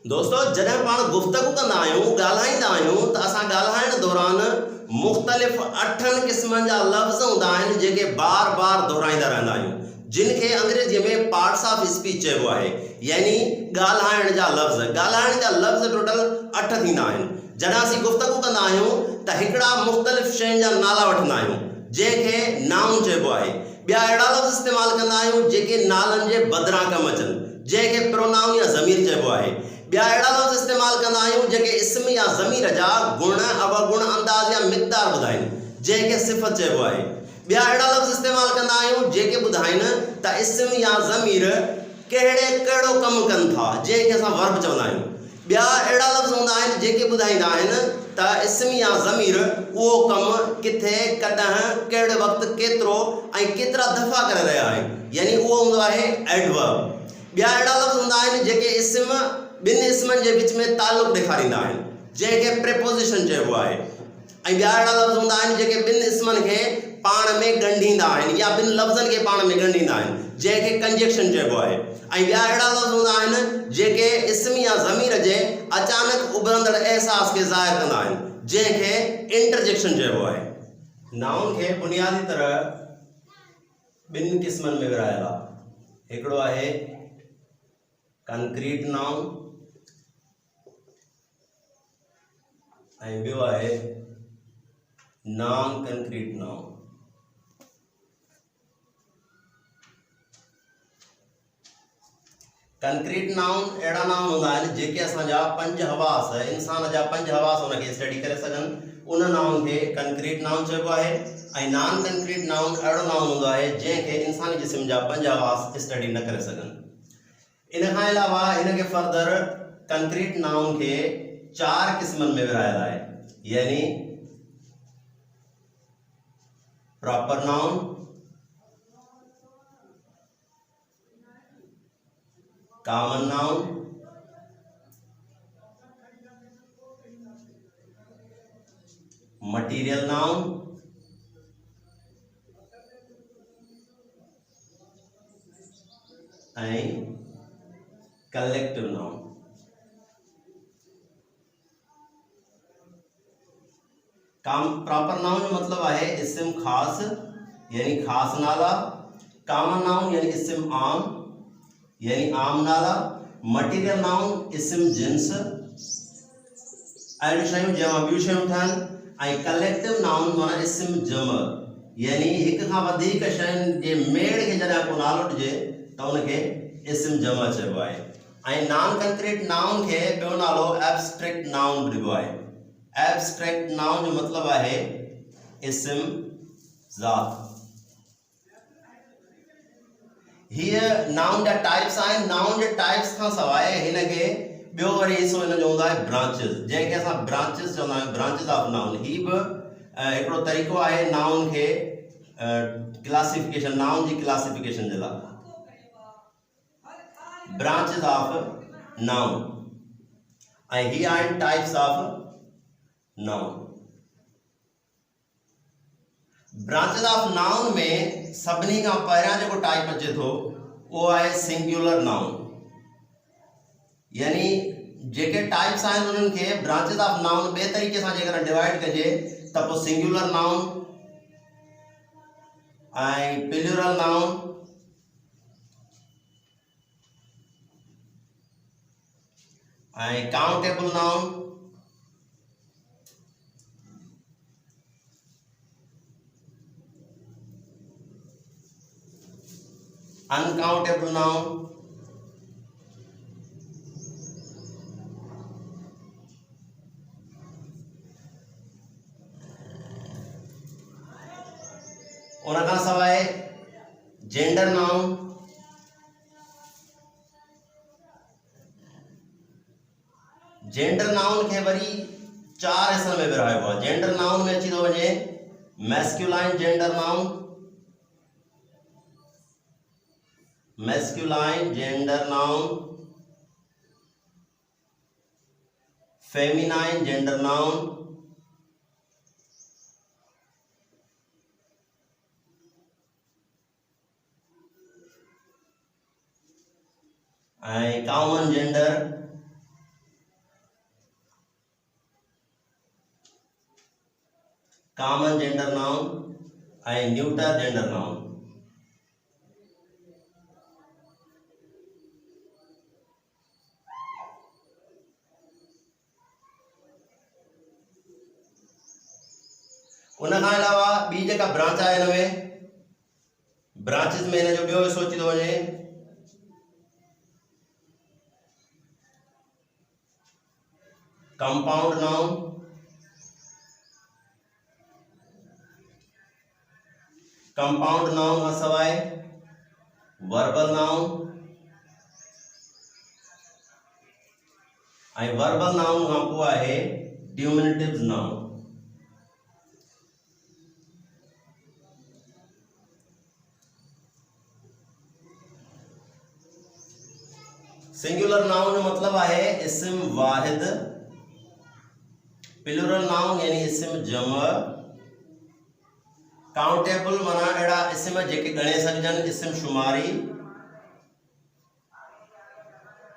दोस्तों जॾहिं पाण गुफ़्तगू कंदा आहियूं ॻाल्हाईंदा आहियूं त असां ॻाल्हाइण दौरान मुख़्तलिफ़ 8 क़िस्मनि जा लफ़्ज़ हूंदा आहिनि जेके बार बार दोहराईंदा रहंदा आहियूं, जिन खे अंग्रेजीअ में पार्ट्स ऑफ स्पीच चइबो आहे, यानी ॻाल्हाइण जा लफ़्ज़ टोटल 8 थींदा आहिनि। जॾहिं असीं गुफ़्तगू कंदा आहियूं त हिकिड़ा मुख़्तलिफ़ शयुनि जा नाला वठंदा आहियूं जंहिंखे नाउन चइबो आहे। ॿिया अहिड़ा लफ़्ज़ इस्तेमालु कंदा आहियूं जेके नालनि जे बदिरां कमु अचनि, जंहिंखे प्रोनाउन या ज़मीर चइबो आहे। ॿिया अहिड़ा लफ़्ज़ इस्तेमालु कंदा आहियूं जेके इस्म या ज़मीर जा गुण, अवगुण, अंदाज़ या मिक़दार ॿुधाइनि, जंहिंखे सिफ़त चइबो आहे। ॿिया अहिड़ा लफ़्ज़ इस्तेमालु कंदा आहियूं जेके ॿुधाइनि त इस्म या ज़मीर कहिड़ो कमु कनि था, जंहिंखे असां वर्ब चवंदा आहियूं। ॿिया अहिड़ा लफ़्ज़ हूंदा आहिनि जेके ॿुधाईंदा आहिनि त इस्म या ज़मीर उहो कमु किथे, कॾहिं, कहिड़े वक़्तु, केतिरो ऐं केतिरा दफ़ा करे रहिया आहिनि, यानी उहो हूंदो आहे एडवर्ब। ॿिया अहिड़ा लफ़्ज़ हूंदा आहिनि जेके ॿिनि इस्मनि जे विच में ताल्लुक़ ॾेखारींदा आहिनि, जंहिंखे प्रेपोज़िशन चइबो आहे। ऐं ॿिया अहिड़ा लफ़्ज़ हूंदा आहिनि जेके ॿिनि इस्मनि खे पाण में ॻंढींदा आहिनि या ॿिनि लफ़्ज़नि खे पाण में ॻंढींदा आहिनि, जंहिंखे कंजक्शन चइबो आहे। ऐं ॿिया अहिड़ा लफ़्ज़ हूंदा आहिनि जेके इस्म या ज़मीर जे अचानक उभरंदड़ अहसास खे ज़ाहिर कंदा आहिनि, जंहिंखे इंटरजेक्शन चइबो आहे। नाउन खे बुनियादी तरह ॿिनि क़िस्मनि में विरहायल आहे। हिकिड़ो आहे कंक्रीट नाउन ऐं ॿियो आहे non concrete noun. Concrete noun अहिड़ा नाउन हूंदा आहिनि जेके असांजा 5 हवास, इंसान जा 5 हवास उनखे स्टडी करे सघनि, उन नाउन खे कंक्रीट नाउन चइबो आहे। ऐं नॉन कंक्रीट नाउन अहिड़ो नाउन हूंदो आहे जंहिंखे इंसानी जिस्म जा 5 हवास स्टडी न करे सघनि। इन खां अलावा हिनखे फर्दर कंक्रीट नाउन खे 4 क़िस्मनि में विरहायल आहे, यानी proper noun, common noun, material noun ऐं कलेक्टिव नाउन। प्रॉपर नाउन जो मतलब है इस्म खास, यानी खास नाला। कॉमन नाउन यानी इस्म आम, यानी आम नाला। मटीरियल नाउन इस्म जिन्स, अहिड़ियूं शयूं जंहिंमां ॿियूं शयूं ठहनि। ऐं कलेक्टिव नाउन माना इस्म जम, यानी हिक खां वधीक शयुनि जे मेड़ खे जॾहिं को नालो ॾिजे त उनखे इस्म जम चइबो आहे। ऐं नॉन कंक्रीट नाउन खे ॿियो नालो एब्स्ट्रैक्ट नाउन ॾिबो आहे। एब्स्ट्रैक्ट नाउन जो मतलब है इस्म ज़ात। हीअ नाउन जा टाइप्स आहिनि। नाउन जे टाइप्स खां सवाइ हिनखे ॿियो वरी हिसो हिन जो हूंदो आहे ब्रांचिस, जंहिंखे असां ब्रांचिस चवंदा आहियूं, ब्रांचिस ऑफ नाउन। हीअ बि हिकिड़ो तरीक़ो आहे नाउन खे क्लासिफिकेशन, नाउन जी क्लासिफिकेशन जे लाइ। ब्रांचिस ऑफ नाउन ऐं हीअ आहिनि types of noun. Branches of noun में सभिनी खां पहिरियां जेको टाइप अचे थो उहो आहे सिंगुलर नाउन, यानी जेके टाइप्स आहिनि उन्हनि खे ब्रांचिस ऑफ नाउन ॿिए तरीक़े सां जेकर डिवाइड कजे त पोइ सिंगुलर नाउन ऐं प्लूरल नाउन ऐं काउंटेबल नाउन अनकाउंटेबल नाउन उन खां सवाइ जेंडर नाउन, जेंडर नाउन खे वरी 4 हिस्सनि में विरहाइबो आहे। जेंडर नाउन में अची थो वञे masculine gender noun, masculine gender noun, feminine gender noun and common gender common gender noun ऐं न्यूटर जेंडर नाउन। उन खां अलावा ॿी जेका ब्रांच आहे हिन में, ब्रांचिस में हिन जो ॿियो हिसो अची थो वञे कंपाउंड नाउन, कंपाउंड नाउन खां सवाइ वर्बल नाउन ऐं वर्बल नाउन खां पोइ आहे ड्यूमिनेटिव नाउन। सिंगुलर नाउन जो मतलब है इस्म वाहिद, प्लूरल नाउन यानी इस्म जमा, काउंटेबल माना अड़ा इस्म जेके गणे सकजन इस्म शुमारी,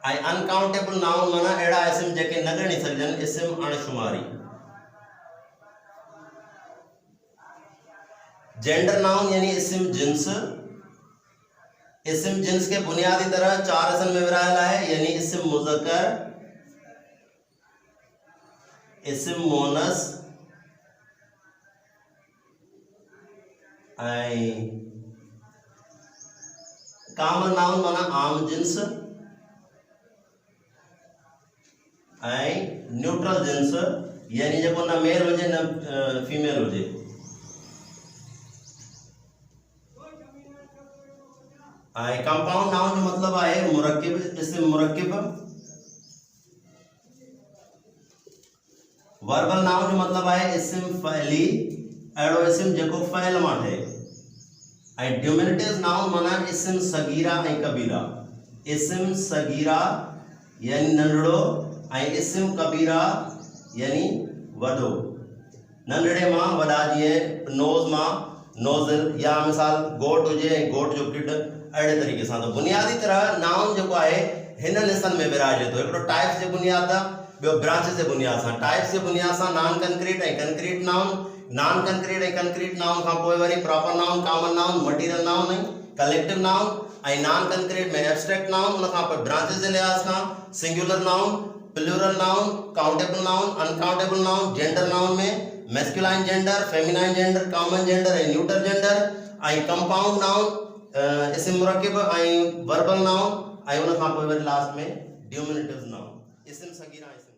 आई अनकाउंटेबल नाउन माना अड़ा इस्म जेके न गणी सकजन इस्म अणशुमारी। जेंडर नाउन यानी इस्म जिन्स, इस्म जिन्स के बुनियादी तरह 4 हिस्सों में विरायल है यानी इस्म मुज़क्कर, इस्म मोनस ऐं कॉमन नाउन माना आम जिन्स ऐं न्यूट्रल जिन्स यानी जेको न मेल हुजे न फीमेल हुजे। कंपाउंड नाउन जो मतलब है मुरक्किब, इस्म मुरक्किब। वर्बल नाउन जो मतलब है इस्म फ़अली, अड़ो इस्म जेको फ़अल मां ठहे। ऐं ड्यूमिनेटिव नाउन माना इस्म सगीरा ऐं कबीरा, इस्म सगीरा यानी नंढड़ो ऐं इस्म कबीरा यानी वॾो। नंढड़े मां वॾा जीअं नोज़ मां नोज़ल या मिसाल गोट हुजे ऐं गोट जो किड, अड़े तरीके से। तो बुनियादी तरह नाउन जो है हिनन हिस्सनि में विराजे तो हिकिड़ो टाइप्स के बुनियाद ॿियो ब्रांचेस के बुनियाद से। टाइप्स के बुनियाद से नॉन कंक्रीट ऐं कंक्रीट नाउन, नॉन कंक्रीट ऐं कंक्रीट नाउन खां पोइ वरी proper noun, common noun, material noun ऐं कलेक्टिव नाउन ऐं नॉन कंक्रीट में एब्स्ट्रैक्ट नाउन। उन खां पोइ ब्रांचेस के लिहाज सां singular noun, plural noun, countable noun, uncountable noun. Gender noun में masculine gender, feminine gender, common gender ऐं न्यूटर जेंडर ऐं कंपाउंड नाउन इस्म मुरक्किब ऐं वर्बल नाउन ऐं उन खां पोइ वरी लास्ट में ड्यूमिनेटिव नाउन, इस्म सगीरा इस्म